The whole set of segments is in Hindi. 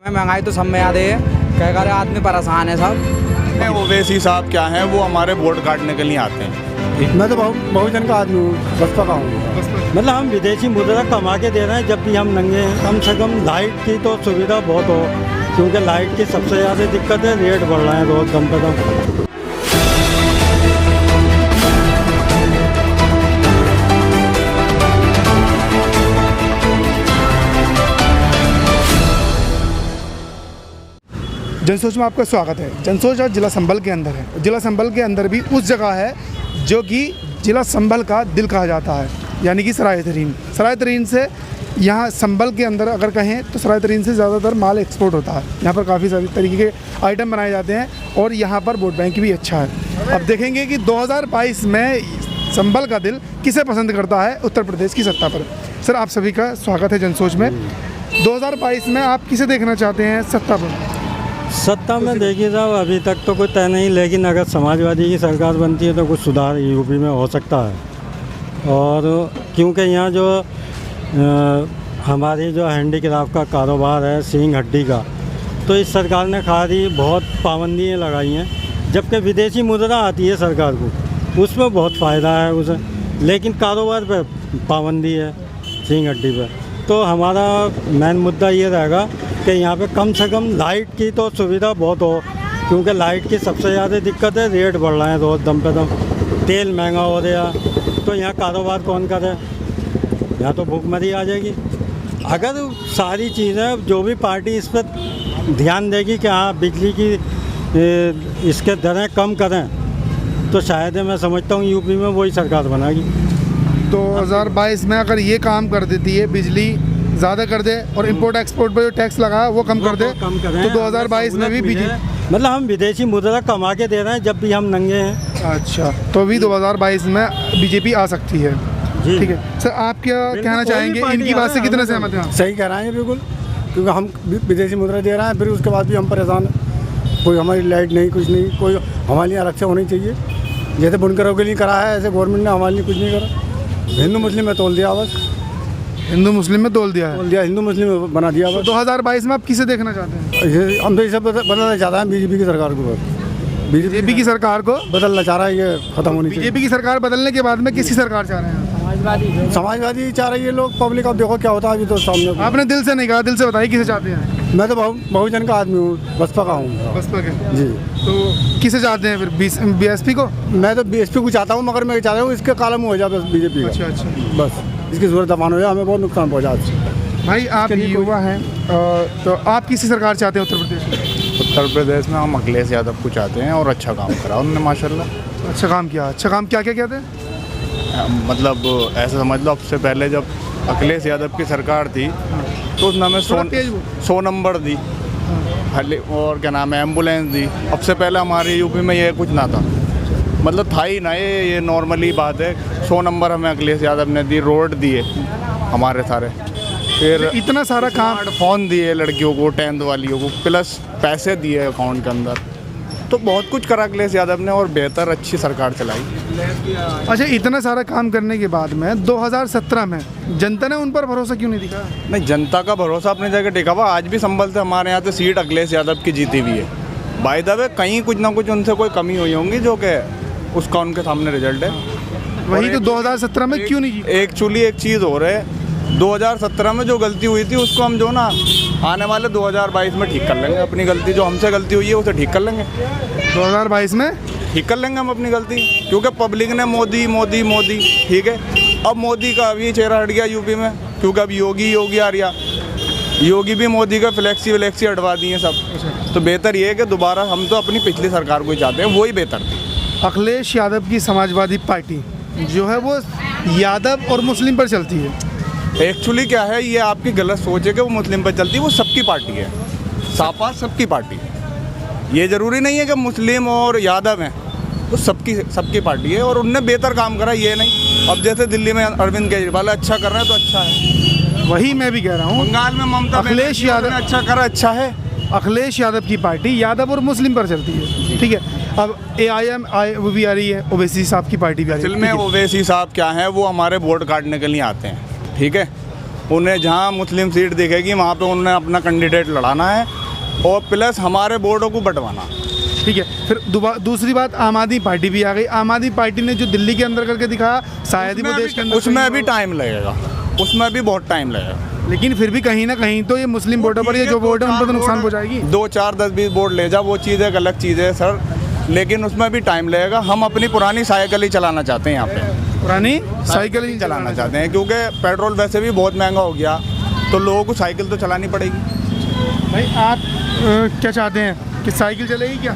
महंगाई तो सब में याद है, क्या करे आदमी परेशान है सब। ओवैसी साहब क्या हैं, वो हमारे वोट काटने के लिए आते हैं। मैं तो बहुजन का आदमी हूँ, बसपा का हूँ। मतलब हम विदेशी मुद्रा कमा के दे रहे हैं, जब भी हम नंगे हैं। कम से कम लाइट की तो सुविधा बहुत हो, क्योंकि लाइट की सबसे ज़्यादा दिक्कत है, रेट बढ़ रहे हैं रोज़ दम पे दम। जनसोच में आपका स्वागत है। जनसोच आज जिला संभल के अंदर है। जिला संभल के अंदर भी उस जगह है जो कि जिला संभल का दिल कहा जाता है, यानी कि सराय तरीन। सराय तरीन से यहाँ संभल के अंदर अगर कहें तो सराय तरीन से ज़्यादातर माल एक्सपोर्ट होता है। यहाँ पर काफ़ी सारे तरीके के आइटम बनाए जाते हैं और यहाँ पर वोट बैंक भी अच्छा है। अब देखेंगे कि 2022 में संभल का दिल किसे पसंद करता है उत्तर प्रदेश की सत्ता पर। सर, आप सभी का स्वागत है जनसोच में। 2022 में आप किसे देखना चाहते हैं सत्ता पर? सत्ता में देखिए साहब, अभी तक तो कोई तय नहीं, लेकिन अगर समाजवादी की सरकार बनती है तो कुछ सुधार यूपी में हो सकता है। और क्योंकि यहाँ जो हमारी जो हैंडीक्राफ्ट का कारोबार है, सींग हड्डी का, तो इस सरकार ने खाली बहुत पाबंदियाँ लगाई हैं। जबकि विदेशी मुद्रा आती है सरकार को, उसमें बहुत फ़ायदा है उसे, लेकिन कारोबार पे पाबंदी है सींग हड्डी पे। तो हमारा मेन मुद्दा ये रहेगा कि यहाँ पे कम से कम लाइट की तो सुविधा बहुत हो, क्योंकि लाइट की सबसे ज़्यादा दिक्कत है, रेट बढ़ रहे हैं रोज़ दम पे दम। तेल महंगा हो रहा, तो यहाँ कारोबार कौन करे? यहाँ तो भूखमरी आ जाएगी। अगर सारी चीज़ें जो भी पार्टी इस पर ध्यान देगी कि हाँ बिजली की इसके दरें कम करें, तो शायद मैं समझता हूँ यूपी में वही सरकार बनेगी। 2022 में अगर ये काम कर देती है, बिजली ज़्यादा कर दे और इंपोर्ट एक्सपोर्ट पर जो टैक्स लगा वो कम कर दे, तो 2022 में भी बिजली, मतलब हम विदेशी मुद्रा कमा के दे रहे हैं जब भी हम नंगे हैं। अच्छा, तो भी 2022 में बीजेपी आ सकती है। ठीक है सर, आप क्या कहना चाहेंगे? इनकी बात से कितने सहमत हैं? सही कह रहे हैं बिल्कुल, क्योंकि हम विदेशी मुद्रा दे रहे हैं, फिर उसके बाद भी हम परेशान हैं। कोई हमारी लाइट नहीं, कुछ नहीं, कोई हमारे लिए अलग से होनी चाहिए। जैसे बुनकरों के लिए करा है, ऐसे गवर्नमेंट ने हमारे लिए कुछ नहीं करा। हिंदू मुस्लिम में तोल दिया, बस हिंदू मुस्लिम में तोल दिया है, हिंदू मुस्लिम में बना दिया। तो 2022 में आप किसे देखना चाहते हैं? हम तो ये सब बदलना चाहते हैं बीजेपी की सरकार को। बीजेपी की सरकार को बदलना चाह रहा है, ये खत्म होनी चाहिए। बीजेपी की सरकार बदलने के बाद में किसी सरकार चाह रहे हैं? समाजवादी चाह रही है लोग, पब्लिक। अब देखो क्या होता है अभी तो सामने। आपने दिल से नहीं कहा, दिल से बताइए किसे चाहते हैं? मैं तो बहुजन का आदमी हूँ, बसपा का हूँ। बसपा के जी। तो किसे चाहते हैं फिर? बीएसपी को? मैं तो बीएसपी को चाहता हूँ, मगर मैं चाहता हूँ इसके कालम हो जाए बस बीजेपी का। अच्छा अच्छा, बस इसकी जरूरत दफान हो जाए, हमें बहुत नुकसान पहुँचा। भाई आप युवा हैं, तो आप किसी सरकार चाहते हैं उत्तर प्रदेश में? उत्तर प्रदेश में हम अखिलेश यादव को चाहते हैं, और अच्छा काम करा उन्होंने माशाल्लाह। अच्छा काम किया? अच्छा काम क्या क्या कहते हैं? मतलब ऐसा समझ लो, अब से पहले जब अखिलेश यादव की सरकार थी तो उसने हमें 100 नंबर दी, और क्या नाम है, एम्बुलेंस दी। अब से पहले हमारे यूपी में ये कुछ ना था, मतलब था ही ना, ये नॉर्मली बात है। 100 नंबर हमें अखिलेश यादव ने दी, रोड दिए हमारे सारे, फिर इतना सारा काम, फ़ोन दिए लड़कियों को, 10th वालियों को, प्लस पैसे दिए अकाउंट के अंदर। तो बहुत कुछ करा अखिलेश यादव ने, और बेहतर अच्छी सरकार चलाई। अच्छा, इतना सारा काम करने के बाद में 2017 में जनता ने उन पर भरोसा क्यों नहीं दिखा? नहीं, जनता का भरोसा अपनी जगह टिका हुआ। आज भी संभल से हमारे यहाँ से सीट अखिलेश यादव की जीती हुई है। बाय द वे कहीं कुछ ना कुछ उनसे कोई कमी हुई होंगी, जो कि उसका उनके सामने रिजल्ट है। वही तो 2017 में क्यों नहीं जीते? एक्चुअली एक चीज़ हो रहा है, 2017 में जो गलती हुई थी उसको हम जो ना आने वाले 2022 में ठीक कर लेंगे। अपनी गलती जो हमसे गलती हुई है उसे ठीक कर लेंगे 2022 में, ठीक कर लेंगे हम अपनी गलती, क्योंकि पब्लिक ने मोदी मोदी मोदी, ठीक है। अब मोदी का अभी चेहरा हट गया यूपी में, क्योंकि अब योगी आ रहा। योगी भी मोदी का फ्लैक्सी व्लैक्सी हटवा दिए सब। तो बेहतर ये है कि दोबारा हम तो अपनी पिछली सरकार को ही चाहते हैं, वही बेहतर थी। अखिलेश यादव की समाजवादी पार्टी जो है वो यादव और मुस्लिम पर चलती है। एक्चुअली क्या है, ये आपकी गलत सोच है कि वो मुस्लिम पर चलती है। वो सबकी पार्टी है, सापा सबकी पार्टी है। ये ज़रूरी नहीं है कि मुस्लिम और यादव हैं, वो सबकी पार्टी है, और उनने बेहतर काम करा, ये नहीं। अब जैसे दिल्ली में अरविंद केजरीवाल अच्छा कर रहे हैं तो अच्छा है, वही मैं भी कह रहा हूँ। बंगाल में ममता अखिलेश यादव ने अच्छा करा, अच्छा है। अखिलेश यादव की पार्टी यादव और मुस्लिम पर चलती है, ठीक है। अब AIM वो भी आ रही है, ओवैसी साहब की पार्टी भी आ रही है। असल में ओवैसी साहब क्या हैं, वो हमारे वोट काटने के लिए आते हैं, ठीक है। उन्हें जहाँ मुस्लिम सीट दिखेगी वहाँ पे उन्हें अपना कैंडिडेट लड़ाना है और प्लस हमारे वोटों को बंटवाना। ठीक है, फिर दूसरी बात, आम आदमी पार्टी भी आ गई। आम आदमी पार्टी ने जो दिल्ली के अंदर करके दिखाया, शायद ही वो देश के अंदर उसमें भी टाइम लगेगा, उसमें भी बहुत टाइम लगेगा। लेकिन फिर भी कहीं ना कहीं तो ये मुस्लिम वोटों पर, ये जो वोट है उन पर तो नुकसान पहुंचाएगी। 2, 4, 10, 20 वोट ले जा, वो चीज़ एक अलग चीज़ है सर, लेकिन उसमें भी टाइम लगेगा। हम अपनी पुरानी साइकिल ही चलाना चाहते हैं, यहाँ पे पुरानी साइकिल ही चलाना चाहते हैं, क्योंकि पेट्रोल वैसे भी बहुत महंगा हो गया, तो लोगों को साइकिल तो चलानी पड़ेगी। भाई आप क्या चाहते हैं कि साइकिल चलेगी क्या?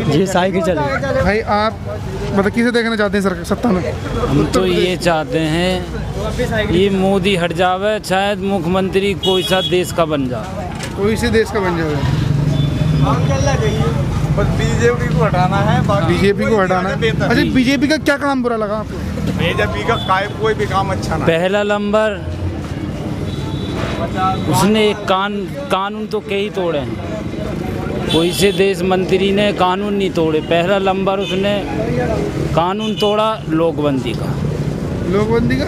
जी साइकिल चलेगी। भाई आप मतलब किसे देखना चाहते हैं सरकार सत्ता में? हम तो ये चाहते हैं ये मोदी हट जावे, शायद मुख्यमंत्री कोई सा देश का बन जाए, कोई से देश का बन जाए। बस बीजेपी को हटाना है, बीजेपी को हटाना है। अच्छा, बीजेपी का क्या काम बुरा लगा आपको? बीजेपी का कोई भी काम अच्छा ना। पहला नंबर उसने एक कानून तो कई तोड़े हैं, कोई से देश मंत्री ने कानून नहीं तोड़े। पहला नंबर उसने कानून तोड़ा लोकबंदी का, लोकबंदी का,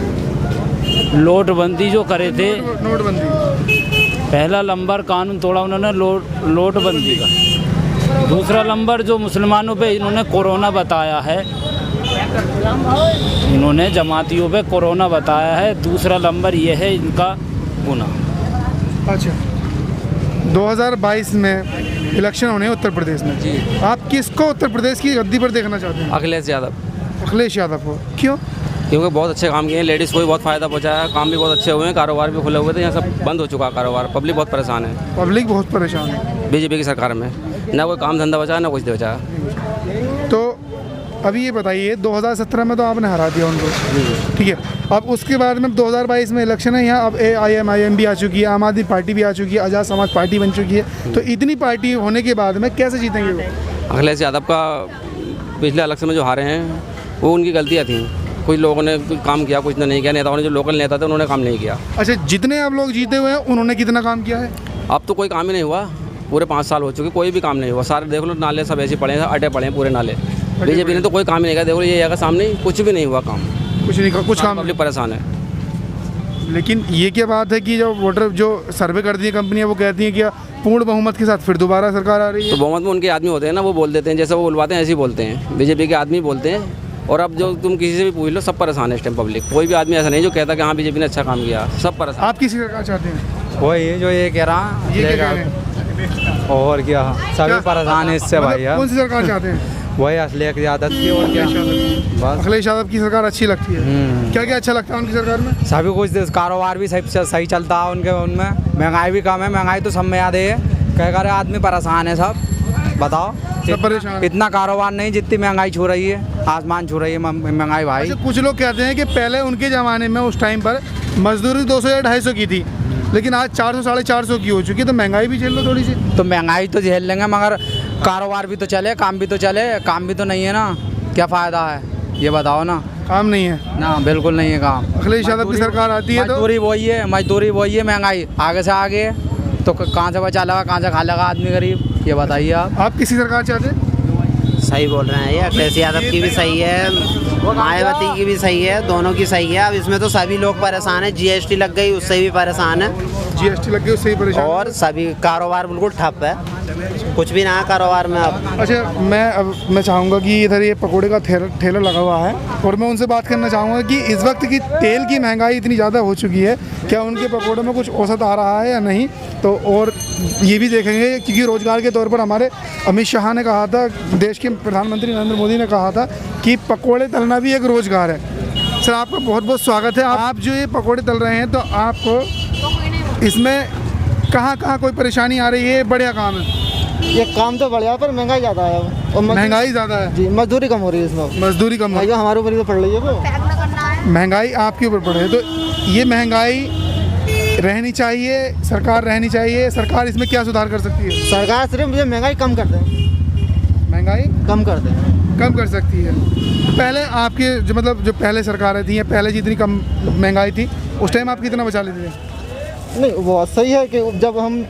नोटबंदी जो करे थे, नोटबंदी। पहला नंबर कानून तोड़ा उन्होंने नोटबंदी का। दूसरा नंबर जो मुसलमानों पे इन्होंने कोरोना बताया है, इन्होंने जमातियों पे कोरोना बताया है। दूसरा नंबर ये है इनका गुनाह। अच्छा, 2022 में इलेक्शन होने हैं उत्तर प्रदेश में जी, आप किसको उत्तर प्रदेश की गद्दी पर देखना चाहते हैं? अखिलेश यादव, अखिलेश यादव को। क्यों? क्योंकि बहुत अच्छे काम किए हैं, लेडीज़ को भी बहुत फ़ायदा पहुंचाया है, काम भी बहुत अच्छे हुए हैं, कारोबार भी खुले हुए थे, यहाँ सब बंद हो चुका कारोबार, पब्लिक बहुत परेशान है। पब्लिक बहुत परेशान है बीजेपी की सरकार में, ना कोई काम धंधा बचा, ना कुछ बचा। तो अभी ये बताइए, 2017 में तो आपने हरा दिया उनको, ठीक है, अब उसके बाद में 2022 में इलेक्शन है, यहाँ अब AIM भी आ चुकी है, आम आदमी पार्टी भी आ चुकी है, आज़ाद समाज पार्टी बन चुकी है, तो इतनी पार्टी होने के बाद में कैसे जीतेंगे वो? अखिलेश यादव का पिछले इलेक्शन में जो हारे हैं वो उनकी गलतियाँ थी, कुछ लोगों ने कुछ काम किया, कुछ ने नहीं किया, नेताओं ने जो लोकल नेता थे उन्होंने काम नहीं किया। अच्छा, जितने आप लोग जीते हुए हैं उन्होंने कितना काम किया है? अब तो कोई काम ही नहीं हुआ, पूरे 5 साल हो चुके, कोई भी काम नहीं हुआ, सारे देख लो नाले सब ऐसे पड़े हैं, अटे पड़े हैं पूरे नाले। बीजेपी ने तो कोई काम ही नहीं किया, देखो ये जगह सामने कुछ भी नहीं हुआ काम, कुछ नहीं, कुछ काम। पब्लिक परेशान है। लेकिन ये क्या बात है कि जो वोटर जो सर्वे करती है कंपनियां, वो कहती हैं कि पूर्ण बहुमत के साथ फिर दोबारा सरकार आ रही है। तो बहुमत में उनके आदमी होते हैं ना, वो बोल देते हैं, जैसे वो बुलवाते हैं ऐसे ही बोलते हैं, बीजेपी के आदमी बोलते हैं। और अब जो तुम किसी से भी पूछ लो, सब परेशान है इस टाइम पब्लिक, कोई भी आदमी ऐसा नहीं जो कहता कि हाँ बीजेपी ने अच्छा काम किया, सब परेशान। आप किसी सरकार चाहते हैं? वही जो ये कह रहा ये क्या कह रहे हैं? और क्या, सभी क्या? परेशान है इससे भाई। कौन सी सरकार चाहते हैं? वही अखिलेश यादव की, और क्या बस अखिलेश यादव की सरकार अच्छी लगती है। क्या क्या अच्छा लगता है उनकी सरकार में? सभी कुछ, कारोबार भी सही चलता है उनके, उनमें महंगाई भी कम है, महंगाई तो सब में याद है, कह कर आदमी परेशान है सब। बताओ, सब परेशान। इतना कारोबार नहीं जितनी महंगाई छू रही है, आसमान छू रही है महंगाई भाई। अच्छा, कुछ लोग कहते हैं कि पहले उनके ज़माने में उस टाइम पर मजदूरी 200 या 250 की थी, लेकिन आज 400 साढ़े 400 की हो चुकी है, तो महंगाई भी झेल लो थोड़ी सी। तो महंगाई तो झेल लेंगे, मगर कारोबार भी तो चले, काम भी तो चले। काम भी तो नहीं है ना, क्या फ़ायदा है ये बताओ ना। काम नहीं है ना, बिल्कुल नहीं है काम। अखिलेश यादव की सरकार आती है तो मजदूरी वही है, महंगाई आगे से आगे, तो कहाँ से बचा लगा, कहाँ से खा लगा आदमी गरीब, ये बताइए आप किसी सरकार चाहते हैं? सही बोल रहे हैं ये, अखिलेश यादव की भी सही है, मायावती की भी सही है, दोनों की सही है। अब इसमें तो सभी लोग परेशान है, GST लग गई उससे भी परेशान है, GST लग गई उससे ही परेशान, और सभी कारोबार बिल्कुल ठप है, कुछ भी ना है कारोबार में अब। अच्छा, मैं चाहूँगा कि इधर ये पकोड़े का ठेला लगा हुआ है, और मैं उनसे बात करना चाहूँगा कि इस वक्त की तेल की महंगाई इतनी ज़्यादा हो चुकी है, क्या उनके पकोड़ों में कुछ औसत आ रहा है या नहीं, तो और ये भी देखेंगे क्योंकि रोज़गार के तौर पर हमारे अमित शाह ने कहा था, देश के प्रधानमंत्री नरेंद्र मोदी ने कहा था कि पकोड़े तलना भी एक रोज़गार है। सर, आपका बहुत बहुत स्वागत है। आप जो ये पकोड़े तल रहे हैं, तो आपको इसमें कहाँ कोई परेशानी आ रही है? बढ़िया काम है ये काम तो बढ़िया, पर महंगाई ज़्यादा है, और महंगाई ज़्यादा है जी, मजदूरी कम हो रही है इसमें, मजदूरी कम हो रही है, हमारे ऊपर ही तो पड़ रही है वो। महंगाई आपके ऊपर पड़ रही है, तो ये महंगाई रहनी चाहिए, सरकार रहनी चाहिए, सरकार इसमें क्या सुधार कर सकती है? सरकार सिर्फ मुझे महंगाई कम कर दे, महंगाई कम कर सकती है। पहले आपके जो मतलब जो पहले सरकारें थी या पहले जितनी कम महंगाई थी, उस टाइम आप कितना बचा लेते थे? नहीं, वो सही है कि जब हम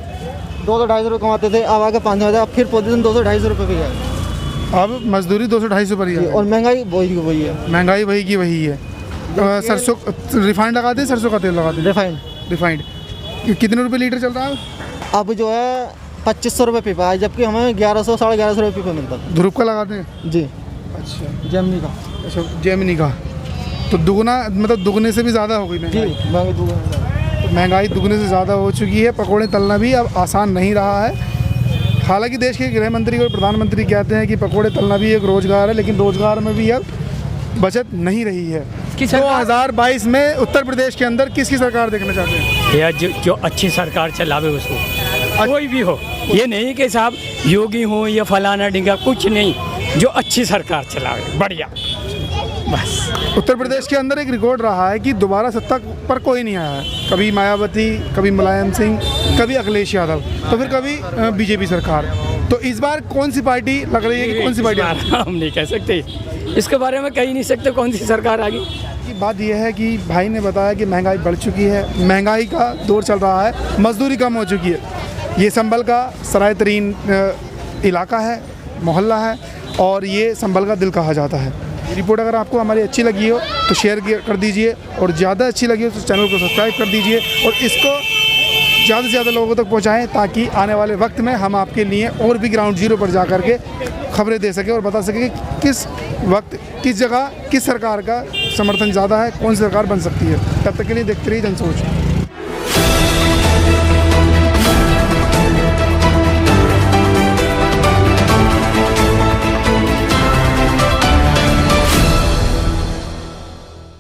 200-250 रुपये कमाते थे, अब आके 5,000, अब फिर पोजीशन 200-250 रुपये पे है। अब मजदूरी 200-250 पर ही है, और महंगाई वही है, महंगाई वही की वही है। सरसों रिफाइंड लगाते हैं, सरसों का तेल लगाते हैं? रिफाइंड रिफाइंड कितने रुपए लीटर चल रहा है? अब जो है 2500 रुपये पीपा है, जबकि हमें 1100 साढ़े 1100 रुपये पीपा मिलता था। ध्रुव का लगाते हैं जी, अच्छा जेमिनी का। अच्छा जेमिनी का, तो दुगना मतलब दुगने से भी ज़्यादा हो गई जी, महंगाई। महंगाई दुगना। तो महंगाई दुगने से ज़्यादा हो चुकी है। पकौड़े तलना भी अब आसान नहीं रहा है। हालांकि देश के गृह मंत्री और प्रधानमंत्री कहते हैं कि पकौड़े तलना भी एक रोज़गार है, लेकिन रोज़गार में भी अब बचत नहीं रही है। 2022 में उत्तर प्रदेश के अंदर किसकी सरकार देखना चाहते हैं? या जो अच्छी सरकार चलावे उसको, कोई भी हो, ये नहीं कि साहब योगी हो या फलाना ढिंगा, कुछ नहीं, जो अच्छी सरकार चलावे बढ़िया, बस। उत्तर प्रदेश के अंदर एक रिकॉर्ड रहा है कि दोबारा सत्ता पर कोई नहीं आया है। कभी मायावती, कभी मुलायम सिंह, कभी अखिलेश यादव, तो फिर कभी बीजेपी सरकार। तो इस बार कौन सी पार्टी लग रही है कि कौन सी पार्टी? हम नहीं कह सकते, इसके बारे में कह ही नहीं सकते कौन सी सरकार आ गई। बात यह है कि भाई ने बताया कि महंगाई बढ़ चुकी है, महंगाई का दौर चल रहा है, मजदूरी कम हो चुकी है। ये संभल का सराय तरीन इलाका है, मोहल्ला है, और ये संभल का दिल कहा जाता है। ये रिपोर्ट अगर आपको हमारी अच्छी लगी हो तो शेयर कर दीजिए, और ज़्यादा अच्छी लगी हो तो चैनल को सब्सक्राइब कर दीजिए, और इसको ज़्यादा से ज़्यादा लोगों तक पहुँचाएँ, ताकि आने वाले वक्त में हम आपके लिए और भी ग्राउंड जीरो पर जा कर के खबरें दे सकें और बता सकें कि किस वक्त किस जगह किस सरकार का समर्थन ज़्यादा है, कौन सी सरकार बन सकती है। तब तक के लिए देखते रहिए जनसोच।